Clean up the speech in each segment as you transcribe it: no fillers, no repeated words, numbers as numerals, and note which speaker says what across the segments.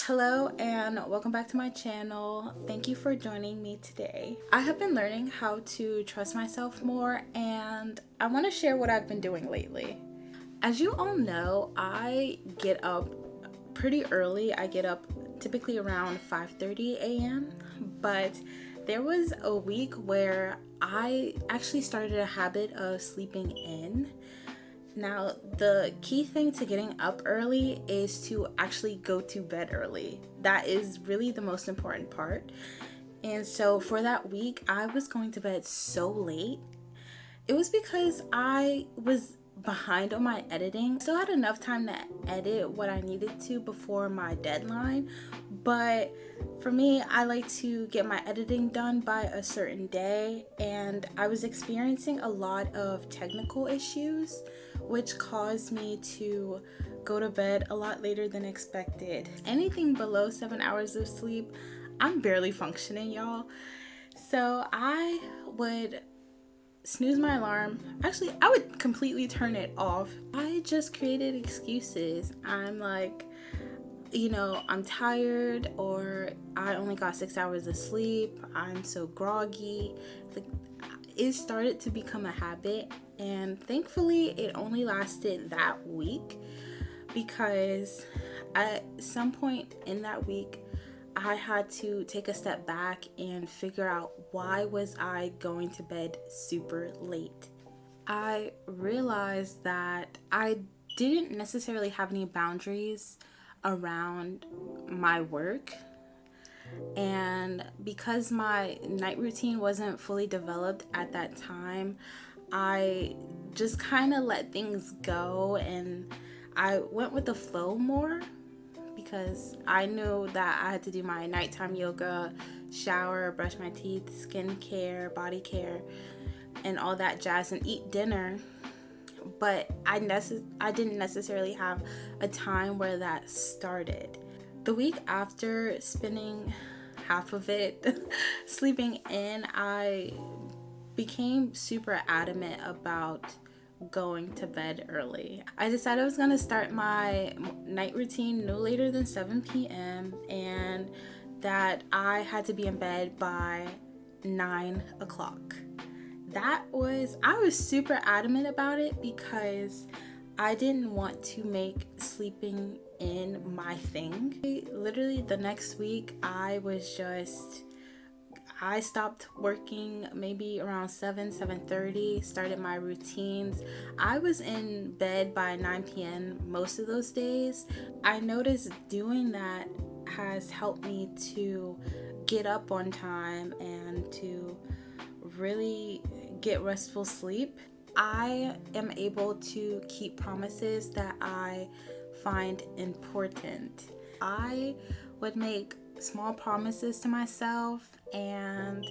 Speaker 1: Hello and welcome back to my channel. Thank you for joining me today. I have been learning how to trust myself more and I want to share what I've been doing lately. As you all know, I get up pretty early. I get up typically around 5:30 a.m. But there was a week where I actually started a habit of sleeping in. Now, the key thing to getting up early is to actually go to bed early. That is really the most important part. And so for that week, I was going to bed so late. It was because I was behind on my editing. Still had enough time to edit what I needed to before my deadline, but for me, I like to get my editing done by a certain day, and I was experiencing a lot of technical issues, which caused me to go to bed a lot later than expected. Anything below 7 hours of sleep, I'm barely functioning, y'all. So I would snooze my alarm. Actually, I would completely turn it off. I just created excuses. I'm like, I'm tired, or I only got 6 hours of sleep. I'm so groggy. It started to become a habit, and thankfully it only lasted that week, because at some point in that week I had to take a step back and figure out, why was I going to bed super late? I realized that I didn't necessarily have any boundaries around my work. And because my night routine wasn't fully developed at that time, I just kind of let things go and I went with the flow more, because I knew that I had to do my nighttime yoga, shower, brush my teeth, skincare, body care, and all that jazz, and eat dinner. But I didn't necessarily have a time where that started. The week after spending half of it sleeping in, I became super adamant about going to bed early. I decided I was going to start my night routine no later than 7 p.m. and that I had to be in bed by 9 o'clock. I was super adamant about it because I didn't want to make sleeping in my thing. Literally the next week, I stopped working maybe around 7:30, started my routines. I was in bed by 9 p.m. most of those days. I noticed doing that has helped me to get up on time and to really get restful sleep. I am able to keep promises that I find important. I would make small promises to myself, and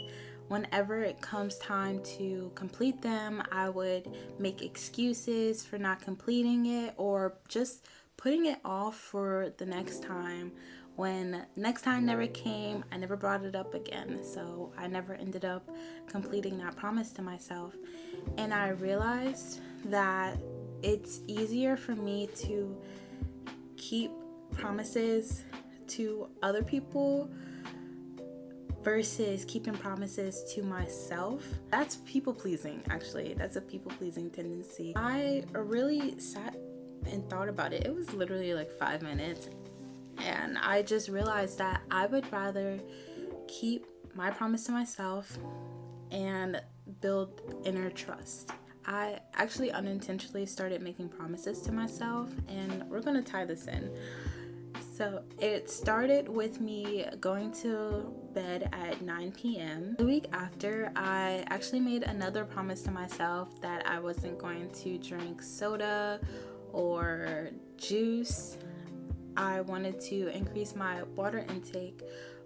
Speaker 1: whenever it comes time to complete them, I would make excuses for not completing it, or just putting it off for the next time. When next time never came, I never brought it up again, so I never ended up completing that promise to myself. And I realized that it's easier for me to keep promises to other people versus keeping promises to myself. That's people pleasing, actually. That's a people pleasing tendency. I really sat and thought about it. It was literally like 5 minutes. And I just realized that I would rather keep my promise to myself and build inner trust. I actually unintentionally started making promises to myself, and we're going to tie this in. So it started with me going to bed at 9 p.m. The week after, I actually made another promise to myself that I wasn't going to drink soda or juice. I wanted to increase my water intake,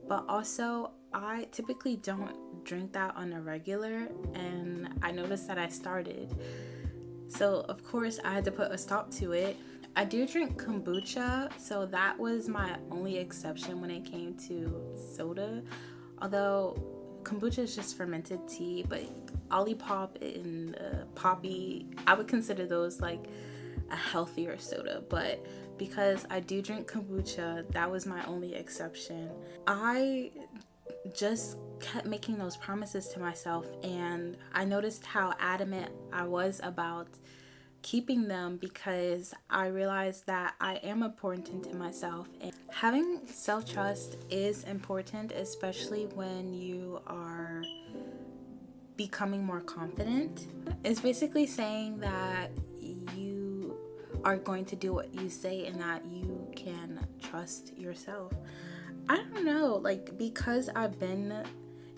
Speaker 1: but also I typically don't drink that on a regular, and I noticed that I started. So of course I had to put a stop to it. I do drink kombucha, so that was my only exception when it came to soda. Although kombucha is just fermented tea, but Olipop and Poppy, I would consider those like a healthier soda, but because I do drink kombucha, that was my only exception. I just kept making those promises to myself, and I noticed how adamant I was about keeping them because I realized that I am important to myself, and having self-trust is important, especially when you are becoming more confident. It's basically saying that you are going to do what you say and that you can trust yourself. I don't know, like, because I've been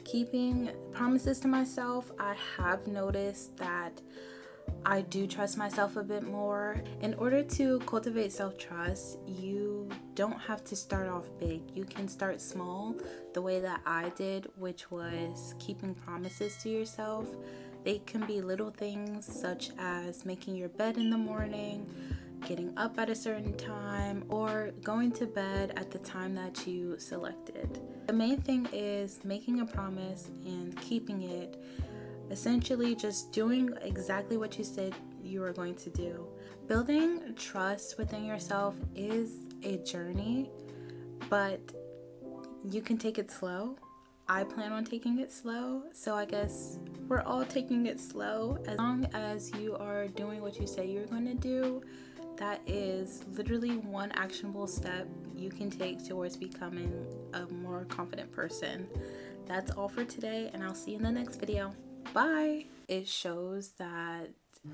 Speaker 1: keeping promises to myself, I have noticed that I do trust myself a bit more. In order to cultivate self-trust, you don't have to start off big. You can start small, the way that I did, which was keeping promises to yourself. They can be little things such as making your bed in the morning, getting up at a certain time, or going to bed at the time that you selected. The main thing is making a promise and keeping it. Essentially, just doing exactly what you said you were going to do. Building trust within yourself is a journey, but you can take it slow. I plan on taking it slow, so I guess we're all taking it slow. As long as you are doing what you say you're going to do, that is literally one actionable step you can take towards becoming a more confident person. That's all for today, and I'll see you in the next video. Bye. It shows that, oh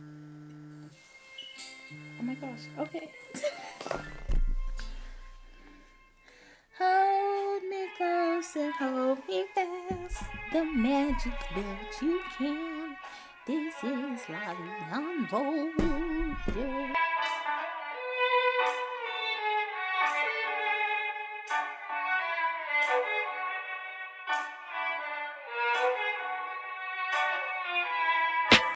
Speaker 1: my gosh, okay. Hold me close and hold me fast. The magic built you can. This is Lolly on roll. Yeah.